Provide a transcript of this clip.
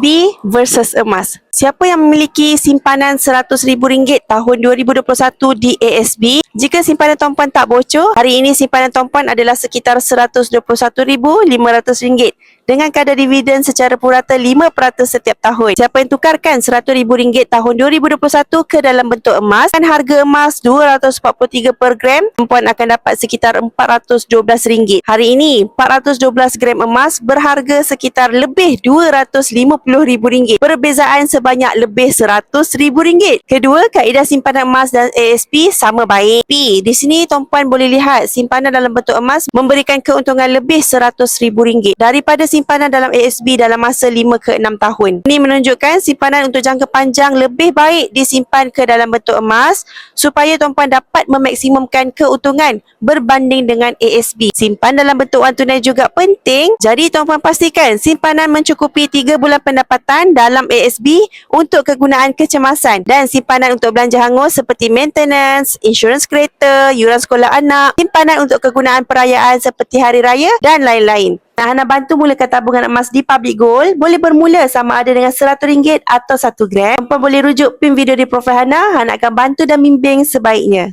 ASB versus emas. Siapa yang memiliki simpanan RM100,000 tahun 2021 di ASB? Jika simpanan tuan-puan tak bocor, hari ini simpanan tuan-puan adalah sekitar RM121,500 dengan kadar dividen secara purata 5% setiap tahun. Siapa yang tukarkan RM100,000 tahun 2021 ke dalam bentuk emas dan harga emas RM243 per gram, tuan-puan akan dapat sekitar RM412. Hari ini, 412 gram emas berharga sekitar lebih RM250,000. Perbezaan sebanyak lebih RM100,000. Kedua, kaedah simpanan emas dan ASB sama baik. Di sini tuan-puan boleh lihat simpanan dalam bentuk emas memberikan keuntungan lebih RM100,000 daripada simpanan dalam ASB dalam masa 5 ke 6 tahun. Ini menunjukkan simpanan untuk jangka panjang lebih baik disimpan ke dalam bentuk emas supaya tuan-puan dapat memaksimumkan keuntungan berbanding dengan ASB. Simpan dalam bentuk wang tunai juga penting, jadi tuan-puan pastikan simpanan mencukupi 3 bulan pendapatan dalam ASB untuk kegunaan kecemasan dan simpanan untuk belanja hangus seperti maintenance, insurans kereta, yuran sekolah anak, simpanan untuk kegunaan perayaan seperti hari raya dan lain-lain. Hana bantu mulakan tabungan emas di Public Gold boleh bermula sama ada dengan RM100 atau 1 gram. Tuan-puan boleh rujuk pin video di profil Hana akan bantu dan bimbing sebaiknya.